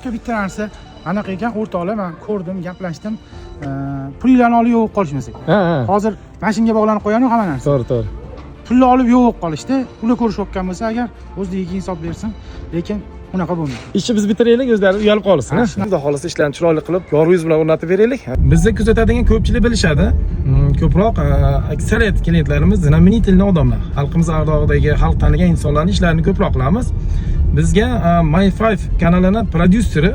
aka bitta narsa anaqa ekan, o'rtoqlar men ko'rdim, gaplashdim. Pullarni olib yo'q qolishmasak. Hozir mashinga bog'lanib qo'yanu hamma narsa. To'g'ri. Pulni olib yo'q qolishdi. Ular ko'rishayotgan bo'lsa agar o'zligiga hisob bersin, lekin unaqa bo'lmaydi. Ishni biz bitiraylik, o'zlari uyalib qolsin. Xudo xolisa ishlarni chiroyli qilib, yorug' yuz bilan o'rnatib beraylik. Bizni kuzatadigan ko'pchilik bilishadi. Ko'proq aksariyat klientlarimiz znamenitelniy odamlar. Xalqimiz ardog'idagi xalq tanigan insonlarning ishlarini ko'proq qilamiz. Bizga My5 kanalining prodyuseri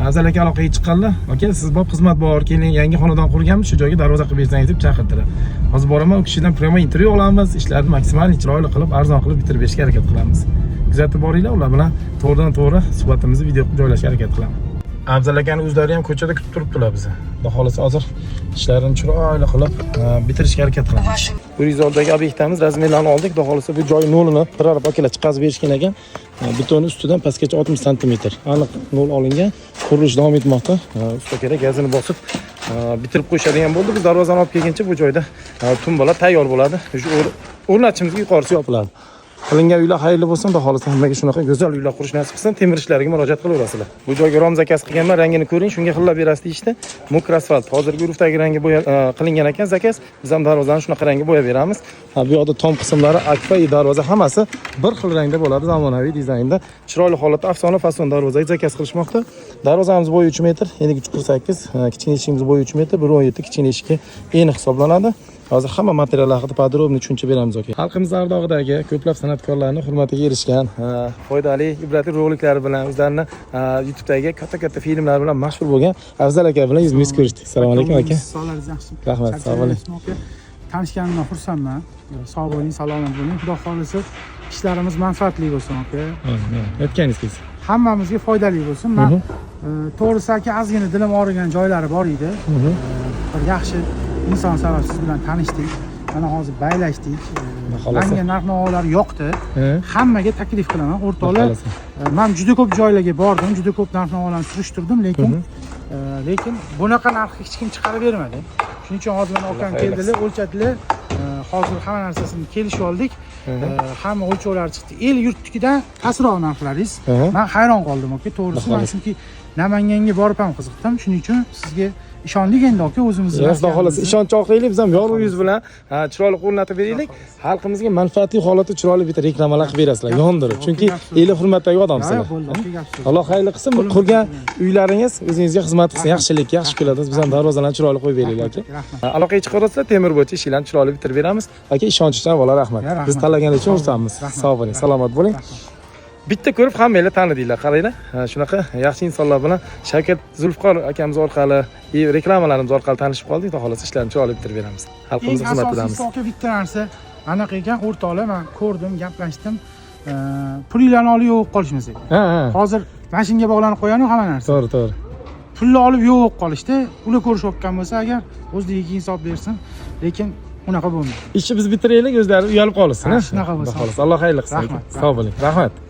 Afzal aka aloqaga chiqqanlar. Aka, siz bor xizmat bor, keling, yangi xonadon qurganmiz, shu joyga darvoza qilib bersangiz deb chaqirdilar. Hozir boraman, u kishidan primo intervyu olamiz, ishlarni maksimal chiroyli qilib, arzon qilib bitirib berishga harakat qilamiz. Kuzatib boringlar, ular bilan to'g'ridan-to'g'ri suhbatimizni video qilib joylashga harakat qilamiz. Afzal akani o'zlari ham ko'chada kutib turibdilar bizni. Xudo xolisa hozir ishlarni chiroyli qilib bitirishga harakat qilamiz. 100 obyektimiz razmerlarini oldik. Xudo xolisa bu joy nolini qirarib akalar chiqazib berishgan ekan. Betoni ustidan pastgacha 60 cm aniq nol olingan. Qurilish davom etmoqda. Usta kerak gazini bosib bitirib qo'yishadigan bo'ldi. Biz darvozani olib kelguncha bu joyda tumbalar tayyor bo'ladi. Shu o'rnatishimizga yuqorisi yopiladi. Qilingan uylar xayrli bo'lsin, xudo xolisa hammaga shunaqa go'zal uylar qurish nasib qilsin. Temir ishlariga murojaat qilaverasizlar. Bu joyga rom zakaz qilganman, rangini ko'ring, shunga xillab berasiz deyishdi. Mokr asfalt. Hozirgi urfdagi rangi qilingan ekan zakaz. Biz ham darvozani shunaqa rangga bo'yab beramiz. Bu yoqda tom qismlari, akfa darvoza hammasi bir xil rangda bo'ladi, zamonaviy dizaynda. Chiroyli holatda afsona fason darvozaga zakaz qilishmoqda. Darvozamiz bo'yi 3 metr, endi 348, kichkina eshigimiz bo'yi 3 metr, 1.17 kichkina eshikka eni hisoblanadi. Hozir hamma materiallar haqida podrobniy tushuncha beramiz aka. Xalqimiz ardog'idagi ko'plab san'atkorlarning hurmatiga erishgan, foydali, ibratli roliklari bilan o'zlarining YouTube'dagi katta filmlar bilan mashhur bo'lgan Afzal aka bilan yuz ko'rishdik. Assalomu alaykum aka. Sog'ligingiz yaxshi. Rahmat, sog' bo'ling. Tanishganimdan xursandman. Sog' bo'ling, salomat bo'ling. Xudo xolisa ishlarimiz manfaatli bo'lsin aka. Aytganingiz kelsin. Hammamizga foydali bo'lsin. Men to'g'risi aka ozgina dilim og'rigan joylari bor edi. Bir yaxshi inson sababsiz bilan tanishdik. Mana hozir baylashdik. Menga narx-navolar yoqdi. Hammaga taklif qilaman, o'rtoqlar. Men juda ko'p joylarga bordim, juda ko'p narx-navolarni surishtirdim, lekin bunaqa narxga hech kim chiqarib bermadi. Shuning uchun hozir mana akam keldilar, o'lchadilar. Hozir hamma narsasini kelishib oldik. Hamma o'lchovlar chiqdi. El yurtnikidan pastroq narxlaringiz. Men hayron qoldim aka, to'g'risi. Men chunki Namanganga borib ham qiziqdim. Shuning uchun sizga ishondik endi aka, o'zimizni. Xudo xolasa ishonch oqlaylik, biz ham yorug' yuz bilan chiroyli o'rnatib beraylik. Xalqimizga manfaatli holatda chiroyli bitta reklamalar qilib berasizlar, yondirib. Chunki el hurmatdagi odamsizlar. Alloh xayrli qilsin. Bu qurgan uylaringiz o'zingizga xizmat qilsin, yaxshilik, yaxshi kunlarda biz ham darvozalarni chiroyli qo'yib beraylik aka. Aloqaga chiqarasizlar, temir bo'yicha ishlarni chiroyli bitirib beramiz. Aka, ishonchdan avvalo rahmat. Biz tanlaganingiz uchun xursandmiz. Sog' bo'ling, salomat bo'ling. Bitta ko'rib hammanglar tanidinglar, qaranglar. Shunaqa yaxshi insonlar bilan Shavkat Zulfiqor akamiz orqali, reklamalarimiz orqali tanishib qoldik. Xudo xolasa ishlarni chiroyli bitirib beramiz. Xalqimizga xizmat qilamiz. Aka, bitta narsa anaqa ekan, o'rtoqlar, men ko'rdim, gaplashdim. Pullarni olib yo'q qolishmasak. Hozir mashinga bog'lanib qo'yanu hamma narsa. To'g'ri. Pulni olib yo'q qolishdi. Ular ko'rishayotgan bo'lsa agar o'zligiga hisob bersin, lekin unaqa bo'lmaydi. Ishni biz bitiraylik, o'zlari uyalib qolsin. Shunaqa bo'lsin. Alloh xayrli qilsin. Sog' bo'ling. Rahmat.